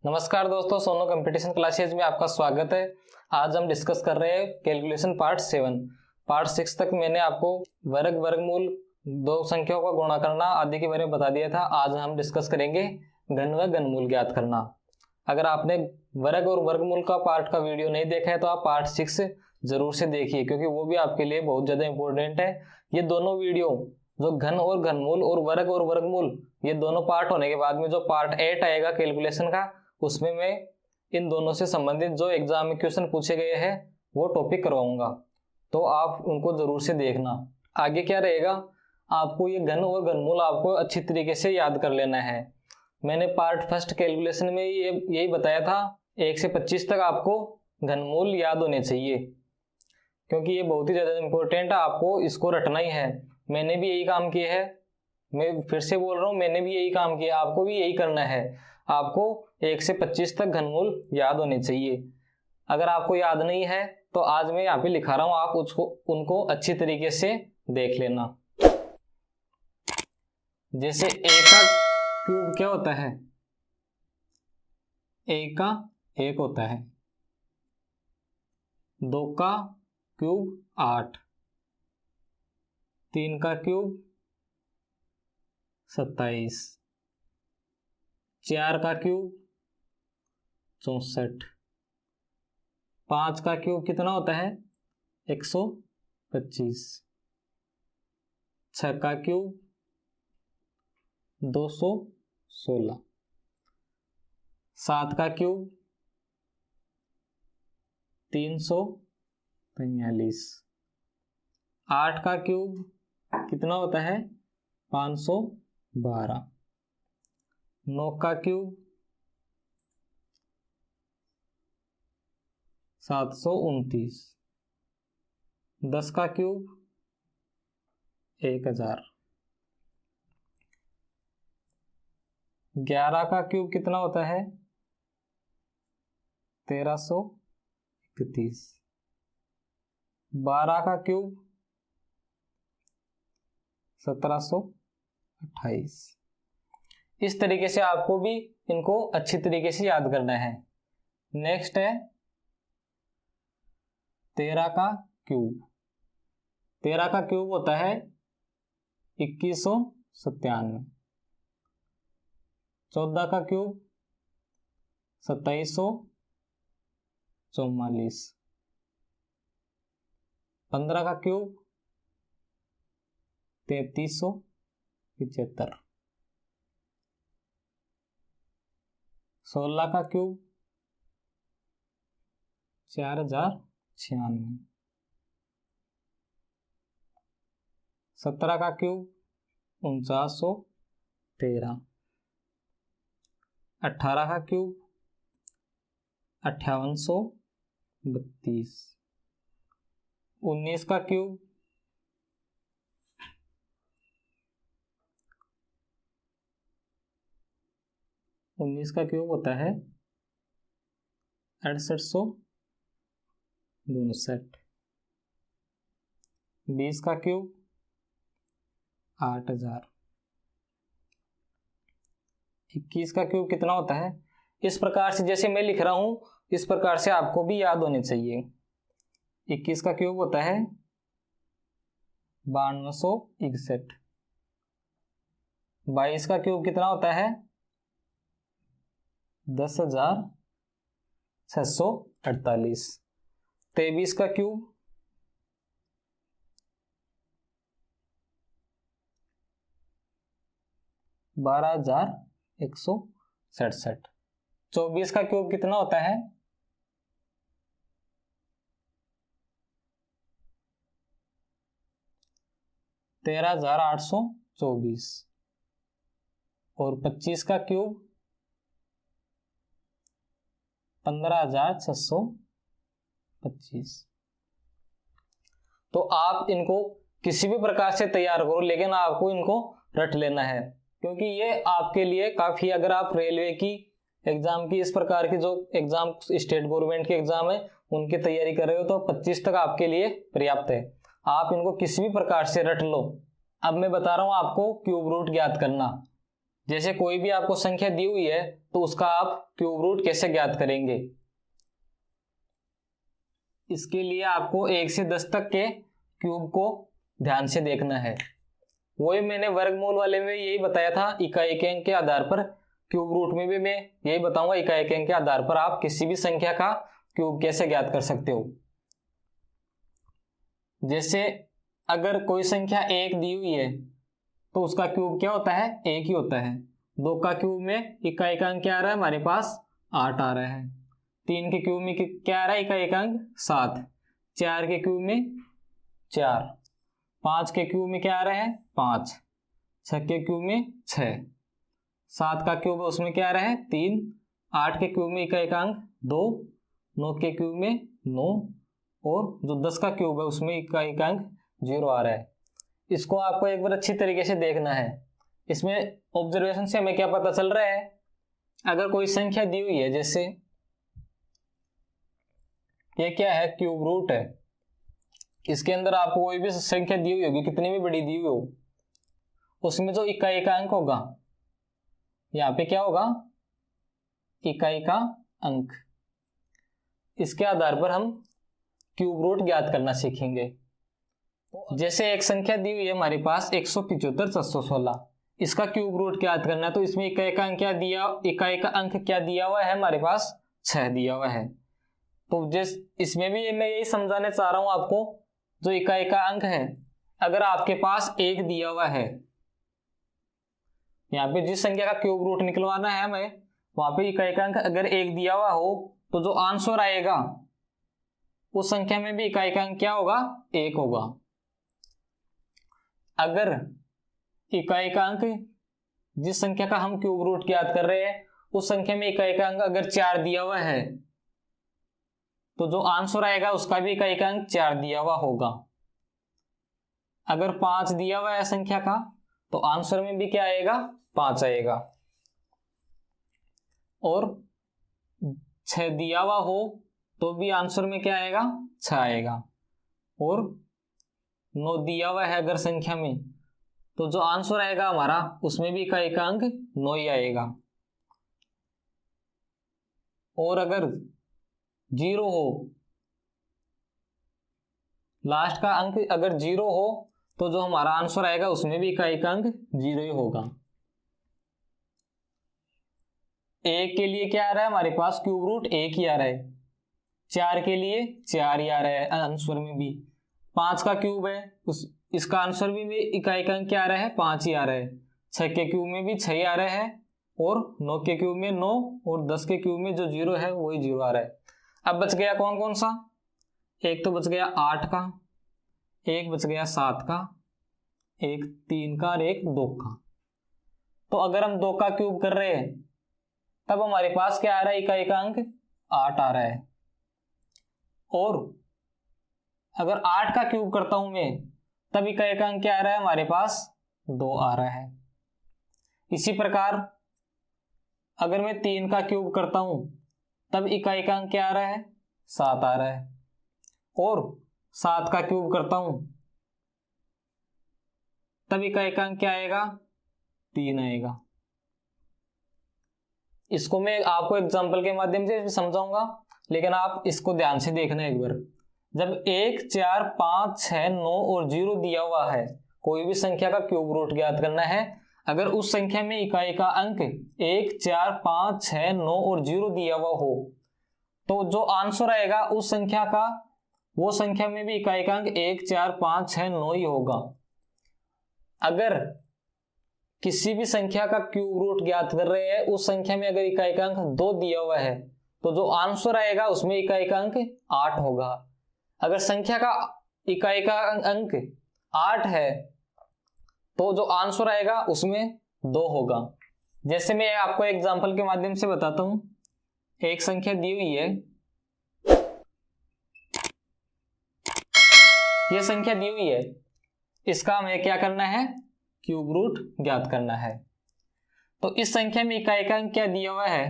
नमस्कार दोस्तों, सोनो competition classes में आपका स्वागत है। आज हम डिस्कस कर रहे हैं कैलकुलेशन पार्ट 7। पार्ट 6 तक मैंने आपको वर्ग, वर्गमूल, दो संख्याओं का गुणा करना आदि के बारे में बता दिया था। आज हम डिस्कस करेंगे घन व घनमूल ज्ञात करना। अगर आपने वर्ग और वर्गमूल का पार्ट का वीडियो नहीं देखा है तो आप पार्ट 6 जरूर से देखिए, क्योंकि वो भी आपके लिए बहुत ज़्यादा इंपॉर्टेंट है। ये दोनों वीडियो जो घन और घनमूल और वर्ग और वर्गमूल, ये दोनों पार्ट होने के बाद में जो पार्ट 8 आएगा कैलकुलेशन का, उसमें मैं इन दोनों से संबंधित जो एग्जाम में क्वेश्चन पूछे गए हैं वो टॉपिक करवाऊंगा, तो आप उनको जरूर से देखना। आगे क्या रहेगा, आपको ये घन और घनमूल आपको अच्छी तरीके से याद कर लेना है। मैंने पार्ट फर्स्ट कैलकुलेशन में यही बताया था, 1 से 25 तक आपको घनमूल याद होने चाहिए, क्योंकि ये बहुत ही ज़्यादा इंपॉर्टेंट है, आपको इसको रटना ही है। मैंने भी यही काम किया है, मैं फिर से बोल रहा हूँ, मैंने भी यही काम किया, आपको भी यही करना है। आपको 1 से 25 तक घनमूल याद होने चाहिए। अगर आपको याद नहीं है तो आज मैं यहाँ पे लिखा रहा हूँ, आप उनको अच्छी तरीके से देख लेना। जैसे a का क्यूब क्या होता है, a का 1 होता है, 2 का क्यूब 8, 3 का क्यूब 27, 4 का क्यूब 64, 5 का क्यूब कितना होता है 125, 6 का क्यूब 216, 7 का क्यूब 343, 8 का क्यूब कितना होता है 512, 9 का क्यूब 729, 10 का क्यूब 1000, 11 का क्यूब कितना होता है 1331, 12 का क्यूब 1728। इस तरीके से आपको भी इनको अच्छी तरीके से याद करना है। नेक्स्ट है 13 का क्यूब। 13 का क्यूब होता है 2197, 14 का क्यूब 2744, 15 का क्यूब 3375, 16 का क्यूब 4096, 17 का क्यूब 4913, 18 का क्यूब 5832, 19 का क्यूब 19 का क्यूब होता है 6859, 20 का क्यूब 8000, 21 का क्यूब कितना होता है, इस प्रकार से जैसे मैं लिख रहा हूं इस प्रकार से आपको भी याद होने चाहिए। 21 का क्यूब होता है 9261, 22 का क्यूब कितना होता है 10648, 23 का क्यूब 12167, 24 का क्यूब कितना होता है 13824, और 25 का क्यूब 15625। तो आप इनको किसी भी प्रकार से तैयार करो, लेकिन आपको इनको रट लेना है, क्योंकि ये आपके लिए काफी, अगर आप रेलवे की एग्जाम की, इस प्रकार की जो एग्जाम स्टेट गवर्नमेंट के एग्जाम है उनकी तैयारी कर रहे हो, तो 25 तक आपके लिए पर्याप्त है। आप इनको किसी भी प्रकार से रट लो। अब मैं बता रहा हूं आपको क्यूब रूट ज्ञात करना। जैसे कोई भी आपको संख्या दी हुई है तो उसका आप क्यूब रूट कैसे ज्ञात करेंगे। इसके लिए आपको 1 से 10 तक के क्यूब को ध्यान से देखना है। वही मैंने वर्गमूल वाले में यही बताया था, इकाई के अंक के आधार पर। क्यूब रूट में भी मैं यही बताऊंगा, इकाई के अंक के आधार पर आप किसी भी संख्या का क्यूब कैसे ज्ञात कर सकते हो। जैसे अगर कोई संख्या 1 दी हुई है तो उसका क्यूब क्या होता है, 1 ही होता है। 2 का क्यूब में इकाई का अंक क्या आ रहा है हमारे पास, 8 आ रहा है। 3 के क्यूब में क्या आ रहा है, इकाई का अंक 7। 4 के क्यूब में 4। 5 के क्यूब में क्या आ रहा है, 5। 6 के क्यूब में 6। 7 का क्यूब है उसमें क्या आ रहा है, 3। 8 के क्यूब में इकाई का अंक 2। 9 के क्यूब में 9। और जो 10 का क्यूब है उसमें इकाई का अंक 0 आ रहा है। इसको आपको एक बार अच्छी तरीके से देखना है। इसमें ऑब्जर्वेशन से हमें क्या पता चल रहा है, अगर कोई संख्या दी हुई है, जैसे ये क्या है, क्यूब रूट है। इसके अंदर आपको कोई भी संख्या दी हुई होगी, कितनी भी बड़ी दी हुई हो, उसमें जो इकाई का अंक होगा, यहाँ पे क्या होगा, इकाई का अंक। इसके आधार पर हम क्यूब रूट ज्ञात करना सीखेंगे। जैसे एक संख्या दी हुई है हमारे पास 175,416, इसका क्यूब रूट ज्ञात करना है। तो इसमें इकाई का अंक क्या दिया, इकाई का अंक क्या दिया हुआ है हमारे पास, 6 दिया हुआ है। तो जिस इसमें भी मैं यही समझाने चाह रहा हूं आपको, जो इकाई का अंक है, अगर आपके पास 1 दिया हुआ है, यहाँ पे जिस संख्या का क्यूब रूट निकलवाना है हमें, वहां पे इकाई का अंक अगर 1 दिया हुआ हो तो जो आंसर आएगा उस संख्या में भी इकाई का अंक क्या होगा, 1 होगा। अगर इकाई का अंक, जिस संख्या का हम क्यूब रूट ज्ञात कर रहे हैं, उस संख्या में इकाई का अंक अगर 4 दिया हुआ है तो जो आंसर आएगा उसका भी इकाई का अंक 4 दिया हुआ होगा। अगर 5 दिया हुआ है संख्या का तो आंसर में भी क्या आएगा, 5 आएगा। और 6 दिया हुआ हो तो भी आंसर में क्या आएगा, 6 आएगा। और 9 दिया हुआ है अगर संख्या में, तो जो आंसर आएगा हमारा उसमें भी इकाई का अंक 9 ही आएगा। और अगर 0 हो, लास्ट का अंक अगर 0 हो तो जो हमारा आंसर आएगा उसमें भी इकाई का अंक 0 ही होगा। 1 के लिए क्या आ रहा है हमारे पास, क्यूब रूट 1 ही आ रहा है। 4 के लिए 4 ही आ रहा है आंसर में भी। 5 का क्यूब है, इसका आंसर भी इकाई का अंक क्या आ रहा है, 5 ही आ रहा है। 6 के क्यूब में भी 6 ही आ रहा है। और 9 के क्यूब में 9, और 10 के क्यूब में जो 0 है वही 0 आ रहा है। अब बच गया कौन कौन सा, एक तो बच गया 8 का, एक बच गया 7 का, एक 3 का और एक 2 का। तो अगर हम 2 का क्यूब कर रहे हैं तब हमारे पास क्या आ रहा है, इकाई का अंक 8 आ रहा है। और अगर 8 का क्यूब करता हूं मैं तब इकाई का अंक क्या आ रहा है हमारे पास, 2 आ रहा है। इसी प्रकार अगर मैं 3 का क्यूब करता हूं तब इकाई का अंक क्या आ रहा है, 7 आ रहा है। और 7 का क्यूब करता हूं तब इकाई का अंक क्या आएगा, 3 आएगा। इसको मैं आपको एग्जांपल के माध्यम से समझाऊंगा, लेकिन आप इसको ध्यान से देखना एक बार। जब 1, 4, 5, 6, 9 और 0 दिया हुआ है, कोई भी संख्या का क्यूब रूट ज्ञात करना है, अगर उस संख्या में इकाई का अंक 1, 4, 5, 6, 9 और 0 दिया हुआ हो तो जो आंसर आएगा उस संख्या का, वो संख्या में भी इकाई का अंक 1, 4, 5, 6, 9 ही होगा। अगर किसी भी संख्या का क्यूब रूट ज्ञात कर रहे हैं, उस संख्या में अगर इकाई का अंक 2 दिया हुआ है तो जो आंसर आएगा उसमें इकाई का अंक 8 होगा। अगर संख्या का इकाई का अंक 8 है तो जो आंसर आएगा उसमें 2 होगा। जैसे मैं आपको एग्जांपल के माध्यम से बताता हूं। एक संख्या दी हुई है, यह संख्या दी हुई है, इसका हमें क्या करना है, क्यूब रूट ज्ञात करना है। तो इस संख्या में इकाई का अंक क्या दिया हुआ है,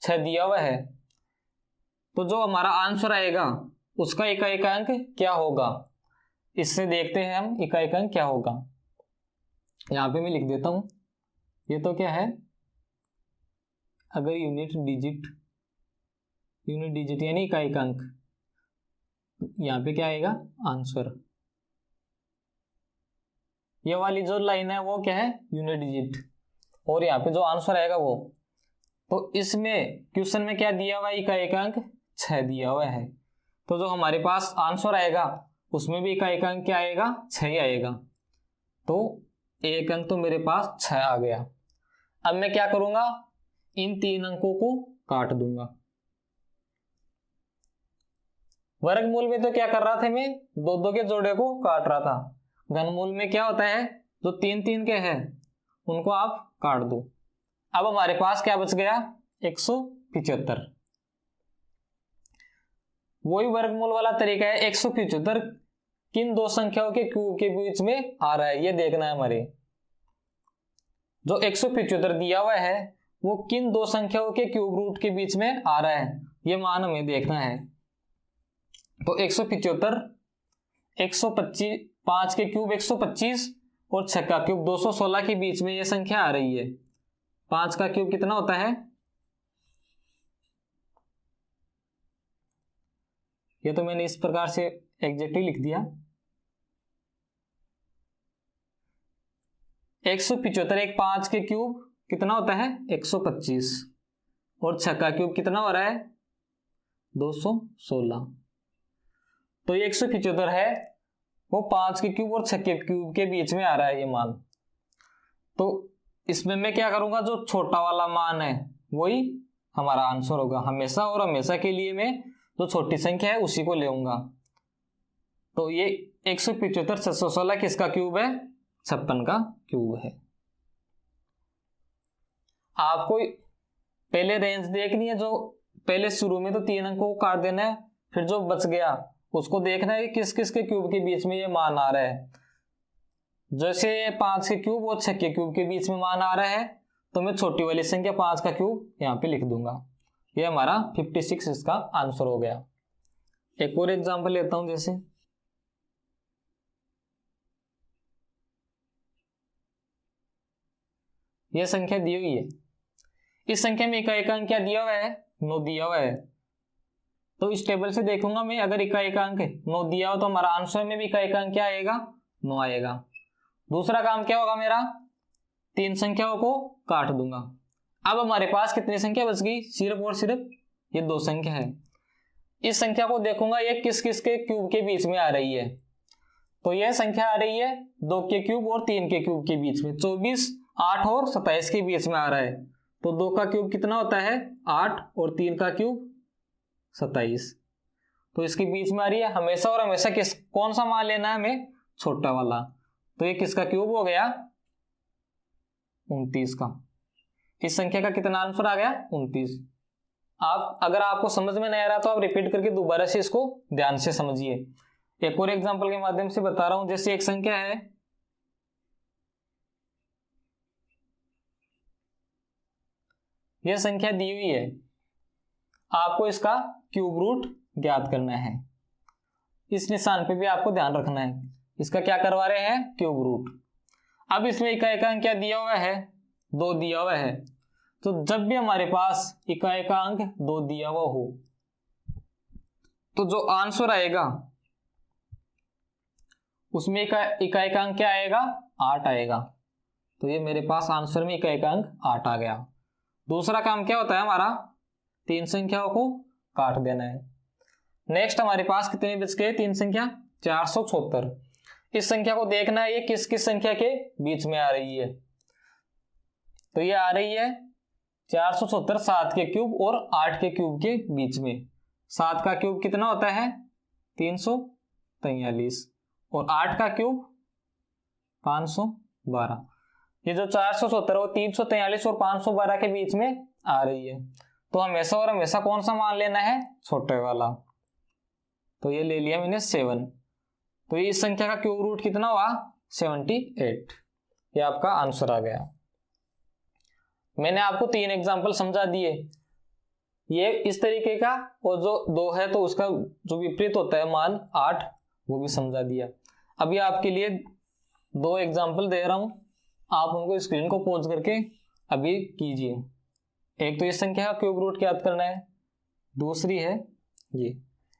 6 दिया हुआ है। तो जो हमारा आंसर आएगा उसका इकाई का अंक क्या होगा, इससे देखते हैं हम इकाई का अंक क्या होगा। यहां पे मैं लिख देता हूं ये तो क्या है, अगर यूनिट डिजिट यानी इकाई अंक, यहाँ पे क्या आएगा आंसर। ये वाली जो लाइन है वो क्या है यूनिट डिजिट, और यहाँ पे जो आंसर आएगा वो। तो इसमें क्वेश्चन में क्या दिया हुआ है, इकाई अंक 6 दिया हुआ है। तो जो हमारे पास आंसर आएगा उसमें भी इकाई अंक क्या आएगा 6 ही आएगा। तो एक अंक तो मेरे पास 6 आ गया। अब मैं क्या करूंगा, इन 3 अंकों को काट दूंगा। वर्गमूल में तो क्या कर रहा था, मैं 2 के जोड़े को काट रहा था। घनमूल में क्या होता है, जो 3 के हैं उनको आप काट दो। अब हमारे पास क्या बच गया 175। वही वर्गमूल वाला तरीका है, 175 किन 2 संख्याओं के क्यूब के बीच में आ रहा है ये देखना है हमारे। जो 175 दिया हुआ है वो किन 2 संख्याओं के क्यूब रूट के बीच में आ रहा है ये मान हमें देखना है। तो 175, 125, 5 के क्यूब 125 और 6 का क्यूब 216 के बीच में ये संख्या आ रही है। 5 का क्यूब कितना होता है, ये तो मैंने इस प्रकार से एग्जैक्टली लिख दिया। 175 एक 5 के क्यूब कितना होता है 125 और 6 का क्यूब कितना हो रहा है 216। तो ये 175 है वो 5 के क्यूब और 6 के क्यूब के बीच में आ रहा है ये मान। तो इसमें मैं क्या करूंगा, जो छोटा वाला मान है वही हमारा आंसर होगा हमेशा, और हमेशा के लिए मैं जो छोटी संख्या है उसी को लेऊंगा। तो ये 175 616 किसका क्यूब है 56 का क्यूब है। आपको पहले रेंज देखनी है, जो पहले शुरू में तो 3 अंकों को काट देना है, फिर जो बच गया उसको देखना है कि किस किस के क्यूब के बीच में ये मान आ रहा है। जैसे 5 के क्यूब और 6 के क्यूब के बीच में मान आ रहा है तो मैं छोटी वाली संख्या 5 का क्यूब यहाँ पे लिख दूंगा। ये हमारा 56 इसका आंसर हो गया। एक और एग्जांपल लेता हूं, जैसे ये संख्या दी हुई है, इस संख्या में इकाई अंक क्या दिया हुआ है 9 दिया हुआ है। तो इस टेबल से देखूंगा मैं, अगर इकाई अंक 9 दिया हो तो हमारा आंसर में भी इकाई अंक क्या आएगा 9 आएगा। दूसरा काम क्या होगा मेरा, 3 संख्याओं को काट दूंगा। अब हमारे पास कितनी संख्या बच गई, सिर्फ और सिर्फ ये 2 संख्या है। इस संख्या को देखूंगा ये किस किस के क्यूब के बीच में आ रही है। तो यह संख्या आ रही है 2 के क्यूब और 3 के क्यूब के बीच में, 24, 8 और 27 के बीच में आ रहा है। तो 2 का क्यूब कितना होता है 8 और 3 का क्यूब 27। तो इसके बीच में आ रही है हमेशा, और हमेशा कौन सा मान लेना है हमें छोटा वाला। तो ये किसका क्यूब हो गया 29 का। इस संख्या का कितना आंसर आ गया 29। आप अगर आपको समझ में नहीं आ रहा तो आप रिपीट करके दोबारा से इसको ध्यान से समझिए। एक और एग्जांपल के माध्यम से बता रहा हूं, जैसे एक संख्या है यह संख्या दी हुई है, आपको इसका क्यूब रूट ज्ञात करना है। इस निशान पे भी आपको ध्यान रखना है, इसका क्या करवा रहे हैं क्यूब रूट। अब इसमें इकाई का अंक क्या दिया हुआ है 2 दिया हुआ है। तो जब भी हमारे पास इकाई का अंक 2 दिया हुआ हो तो जो आंसर आएगा उसमें इकाई का अंक क्या आएगा 8 आएगा। तो ये मेरे पास आंसर में इकाई का अंक 8 आ गया। दूसरा काम क्या होता है हमारा, 3 संख्याओं को काट देना है। नेक्स्ट हमारे पास कितने बच गए 3 संख्या 476। इस संख्या को देखना है ये किस किस संख्या के बीच में आ रही है। तो ये आ रही है 476 7 के क्यूब और 8 के क्यूब के बीच में। 7 का क्यूब कितना होता है 343 और 8 का क्यूब 512। ये जो 470 वो 343 और 512 के बीच में आ रही है। तो हमेशा और हमेशा कौन सा मान लेना है छोटे वाला। तो ये ले लिया मैंने 7। तो ये इस संख्या का क्यूब रूट कितना हुआ 78। ये आपका आंसर आ गया। मैंने आपको 3 एग्जांपल समझा दिए, ये इस तरीके का, और जो 2 है तो उसका जो विपरीत होता है मान 8 वो भी समझा दिया। अभी आपके लिए 2 एग्जांपल दे रहा हूं। आप उनको स्क्रीन को पॉज करके अभी कीजिए। एक तो इस संख्या का क्यूब रूट ज्ञात करना है, दूसरी है ये,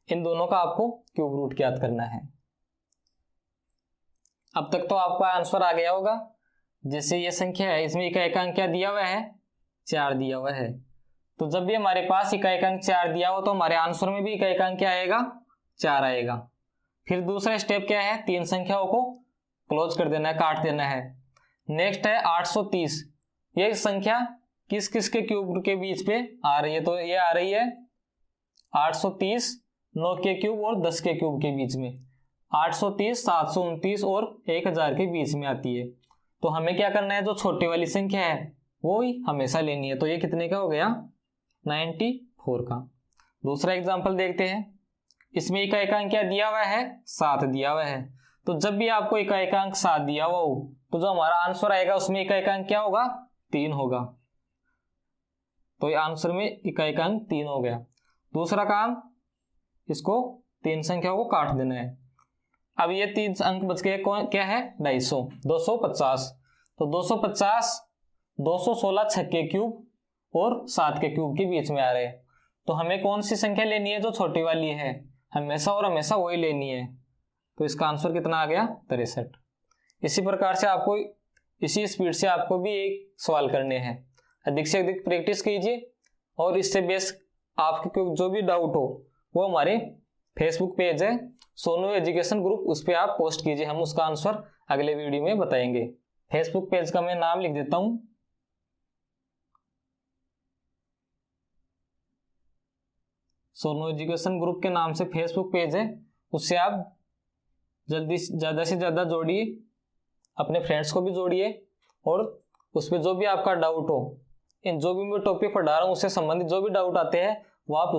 इन दोनों का आपको क्यूब रूट ज्ञात करना है। अब तक तो आपका आंसर आ गया होगा। जैसे ये संख्या है, इसमें इकाई अंक क्या दिया हुआ है, 4 दिया हुआ है। तो जब भी हमारे पास इकाई अंक 4 दिया हो तो हमारे आंसर में भी इकाई अंक क्या आएगा, 4 आएगा। फिर दूसरा स्टेप क्या है, 3 संख्याओं को क्लोज कर देना है, काट देना है। नेक्स्ट है 830। ये संख्या किस किस के क्यूब के बीच पे आ रही है, तो ये आ रही है 830 9 के क्यूब और 10 के क्यूब के बीच में। 830 729 और 1000 के बीच में आती है। तो हमें क्या करना है, जो छोटी वाली संख्या है वो ही हमेशा लेनी है। तो ये कितने का हो गया, 94 का। दूसरा एग्जांपल देखते हैं। इसमें इकाई अंक क्या दिया हुआ है, 7 दिया हुआ है। तो जब भी आपको इकाई अंक 7 दिया हुआ हो तो जो हमारा आंसर आएगा उसमें इकाई अंक क्या होगा, 3 होगा। तो ये आंसर में इकाई अंक 3 हो गया। दूसरा काम, इसको 3 संख्याओं को काट देना है। अब ये 3 अंक बच गए, कौन क्या है, 250 250। तो 250 216 6 के क्यूब और 7 के क्यूब के बीच में आ रहे हैं। तो हमें कौन सी संख्या लेनी है, जो छोटी वाली है, हमेशा और हमेशा वही लेनी है। तो इसका आंसर कितना आ गया, 63। इसी प्रकार से आपको इसी स्पीड से आपको भी एक सवाल करने हैं। अधिक से अधिक प्रैक्टिस कीजिए और इससे बेस आपके जो भी डाउट हो वो हमारे फेसबुक पेज है सोनू एजुकेशन ग्रुप, उस पर आप पोस्ट कीजिए, हम उसका आंसर अगले वीडियो में बताएंगे। फेसबुक पेज का मैं नाम लिख देता हूं, सोनू एजुकेशन ग्रुप के नाम से फेसबुक पेज है। उससे आप जल्दी ज़्यादा से ज़्यादा जोड़िए, अपने फ्रेंड्स को भी जोड़िए और उस पर जो भी आपका डाउट हो, इन जो भी मैं टॉपिक पढ़ा रहा हूँ उससे संबंधित जो भी डाउट आते हैं वो आप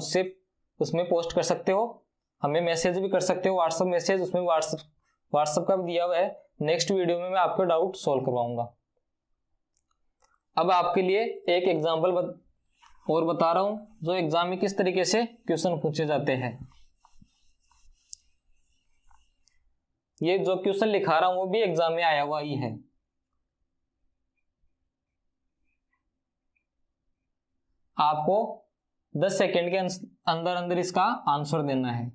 उसमें पोस्ट कर सकते हो। हमें मैसेज भी कर सकते हो, व्हाट्सएप मैसेज, उसमें व्हाट्सएप का भी दिया हुआ है। नेक्स्ट वीडियो में मैं आपके डाउट सॉल्व करवाऊंगा। अब आपके लिए एक एग्जाम्पल और बता रहा हूं, जो एग्जाम में किस तरीके से क्वेश्चन पूछे जाते हैं। ये जो क्वेश्चन लिखा रहा हूं वो भी एग्जाम में आया हुआ ही है। आपको 10 सेकेंड के अंदर अंदर इसका आंसर देना है।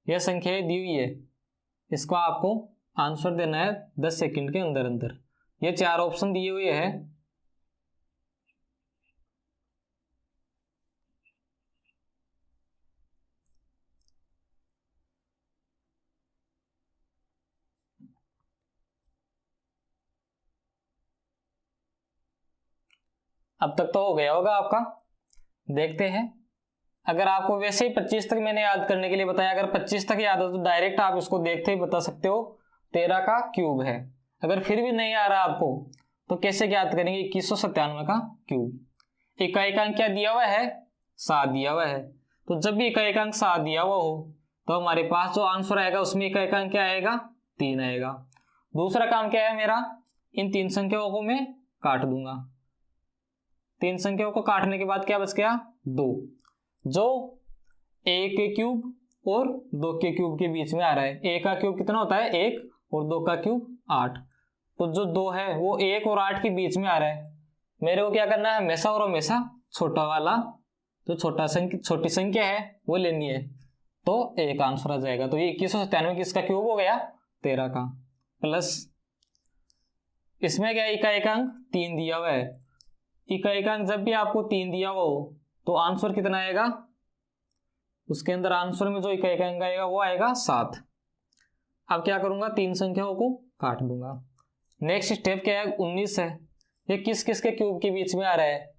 यह संख्या दी हुई है, इसका आपको आंसर देना है 10 सेकेंड के अंदर अंदर। ये 4 ऑप्शन दिए हुए हैं। अब तक तो हो गया होगा आपका। देखते हैं, अगर आपको वैसे ही 25 तक मैंने याद करने के लिए बताया, अगर 25 तक याद हो तो डायरेक्ट आप इसको देखते ही बता सकते हो 13 का क्यूब है। अगर फिर भी नहीं आ रहा आपको तो कैसे याद करेंगे, 2197 का क्यूब। इकाई अंक क्या दिया हुआ है, 7 दिया हुआ है। तो जब भी इकाई अंक 7 दिया हुआ हो तो हमारे पास जो आंसर आएगा उसमें इकाई अंक क्या आएगा, 3 आएगा। दूसरा काम क्या है मेरा, इन 3 संख्याओं को मैं काट दूंगा। 3 संख्याओं को काटने के बाद क्या बच गया, 2, जो 1 के क्यूब और 2 के क्यूब के बीच में आ रहा है। 1 का क्यूब कितना होता है, 1, और 2 का क्यूब 8। तो जो 2 है वो 1 और 8 के बीच में आ रहा है। मेरे को क्या करना है, हमेशा और हमेशा छोटा वाला, जो छोटी संख्या है वो लेनी है। तो एक आंसर आ जाएगा। तो ये 2197 किसका क्यूब हो गया, 13 का। प्लस इसमें क्या, इकाई अंक 3 दिया हुआ है। इकाई अंक जब भी आपको 3 दिया हुआ हो तो आंसर कितना आएगा, उसके अंदर आंसर में जो इकाई अंक आएगा वो आएगा 7। अब क्या करूंगा, 3 संख्याओं को काट दूंगा। नेक्स्ट स्टेप क्या है, 19 है। ये किस किस के क्यूब के बीच में आ रहा है,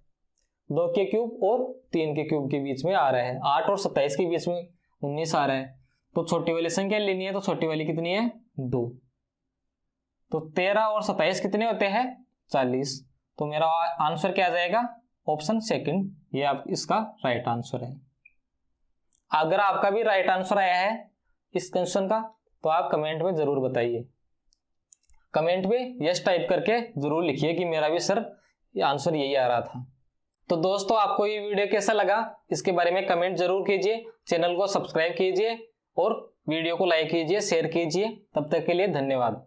2 के क्यूब और 3 के क्यूब के बीच में आ रहा है। 8 और 27 के बीच में 19 आ रहा है। तो छोटी वाली संख्या लेनी है, तो छोटी वाली कितनी है, 2। तो 13 और 27 कितने होते हैं, 40। तो मेरा आंसर क्या आ जाएगा, ऑप्शन सेकंड, ये आप इसका राइट आंसर है। अगर आपका भी राइट आंसर आया है इस क्वेश्चन का तो आप कमेंट में जरूर बताइए। कमेंट में यस टाइप करके जरूर लिखिए कि मेरा भी सर ये आंसर यही आ रहा था। तो दोस्तों, आपको ये वीडियो कैसा लगा इसके बारे में कमेंट जरूर कीजिए, चैनल को सब्सक्राइब कीजिए और वीडियो को लाइक कीजिए, शेयर कीजिए। तब तक के लिए धन्यवाद।